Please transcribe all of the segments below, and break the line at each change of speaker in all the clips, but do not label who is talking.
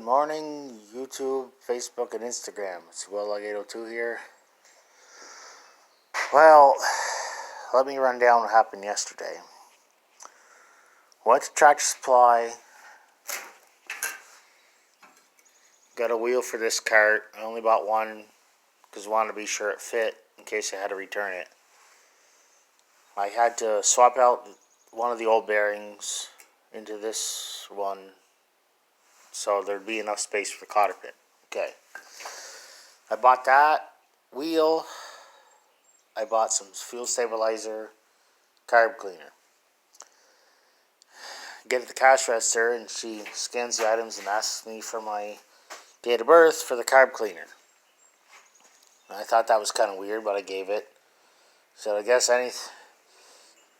morning, YouTube, Facebook, and Instagram. It's Will802 here. Well, let me run down what happened yesterday. Went to Tractor Supply. Got a wheel for this cart. I only bought one because I wanted to be sure it fit in case I had to return it. I had to swap out one of the old bearings into this one so there'd be enough space for the cotter pit. Okay. I bought that wheel. I bought some fuel stabilizer, carb cleaner. Get to the cash register and she scans the items and asks me for my date of birth for the carb cleaner. I thought that was kind of weird, but I gave it. So I guess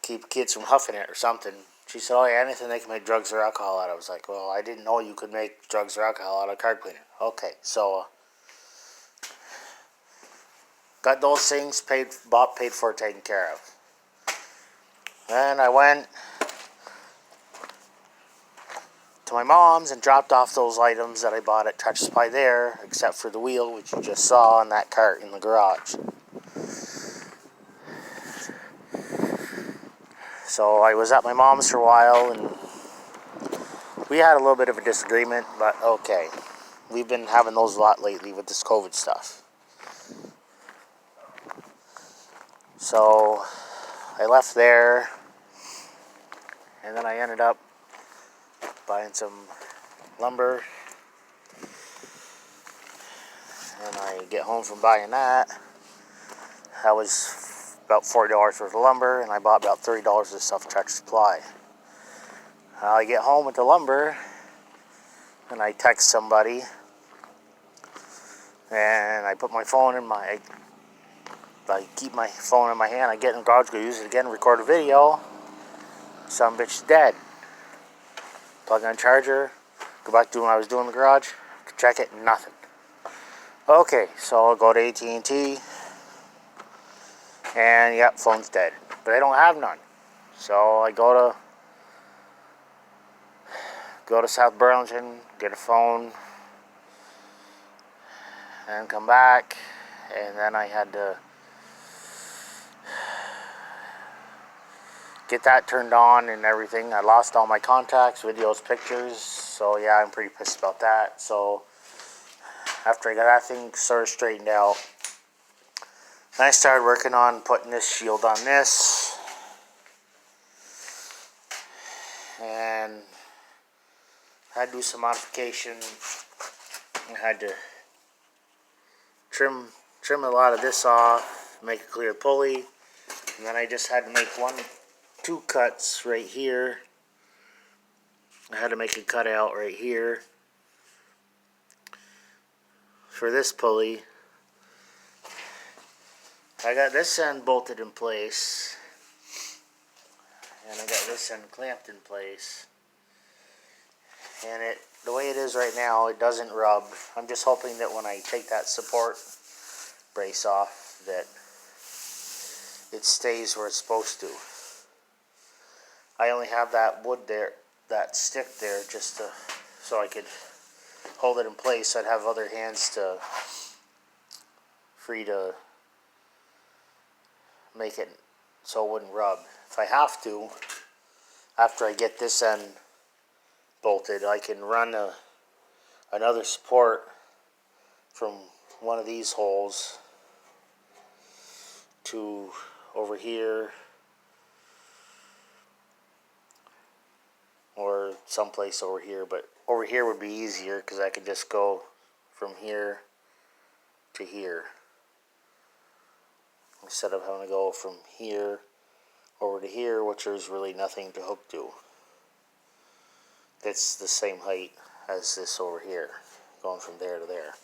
keep kids from huffing it or something. She said, oh yeah, anything they can make drugs or alcohol out of. I was like, well, I didn't know you could make drugs or alcohol out of carb cleaner. Okay, so got those things paid for, taken care of. Then I went to my mom's and dropped off those items that I bought at Tractor Supply there, except for the wheel, which you just saw on that cart in the garage. So I was at my mom's for a while, and we had a little bit of a disagreement, but okay. We've been having those a lot lately with this COVID stuff. So I left there, and then I ended up buying some lumber, and I get home from buying that. That was about $40 worth of lumber, and I bought about $30 of stuff at Tractor Supply. I get home with the lumber, and I text somebody, and I put my phone in I keep my phone in my hand. I get in the garage, go use it again, record a video. Some bitch is dead. Plug in a charger, go back to when I was doing the garage, check it, nothing. Okay, so I'll go to AT&T, and yep, phone's dead. But I don't have none. So I go to South Burlington, get a phone, and come back, and then I had to get that turned on and everything. I lost all my contacts, videos, pictures, so yeah, I'm pretty pissed about that. So after I got that thing sort of straightened out, then I started working on putting this shield on this, and I had to do some modification. I had to trim a lot of this off, make a clear pulley, and then I just had to make two cuts right here. I had to make a cutout right here for this pulley. I got this end bolted in place, and I got this end clamped in place, and the way it is right now, it doesn't rub. I'm just hoping that when I take that support brace off, that it stays where it's supposed to. I only have that wood there, that stick there, just so I could hold it in place. I'd have other hands free to make it so it wouldn't rub. If I have to, after I get this end bolted, I can run another support from one of these holes to over here, or someplace over here, but over here would be easier because I could just go from here to here instead of having to go from here over to here, which there's really nothing to hook to. It's the same height as this over here, going from there to there.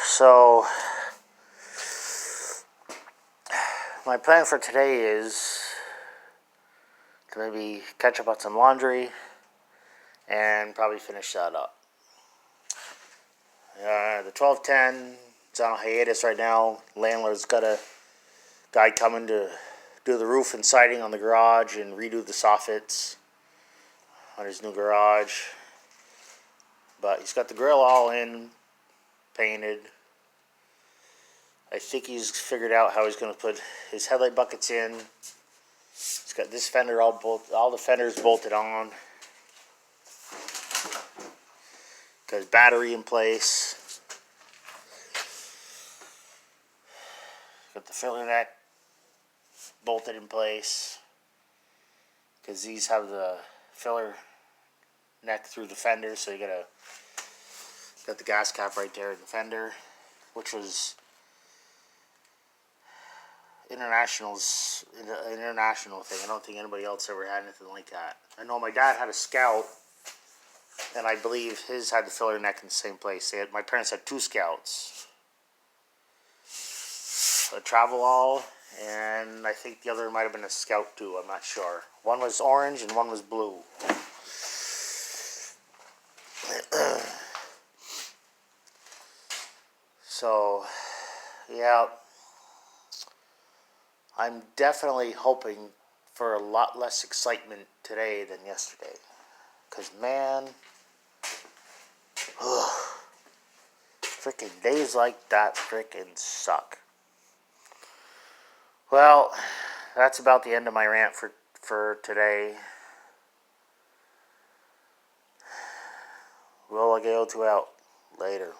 So my plan for today is to maybe catch up on some laundry and probably finish that up. The 1210 is on hiatus right now. Landlord's got a guy coming to do the roof and siding on the garage and redo the soffits on his new garage. But he's got the grill all in, painted. I think he's figured out how he's going to put his headlight buckets in. He's got this fender all the fenders bolted on. Got his battery in place. Got the filler neck bolted in place. Because these have the filler neck through the fender, so you got the gas cap right there in the fender, which was an international thing. I don't think anybody else ever had anything like that. I know my dad had a Scout, and I believe his had the filler neck in the same place. My parents had 2 Scouts, a Travelall, and I think the other might have been a Scout too. I'm not sure. One was orange and one was blue. So, yeah, I'm definitely hoping for a lot less excitement today than yesterday. Because, man, freaking days like that freaking suck. Well, that's about the end of my rant for today. Roll a go to out. Later.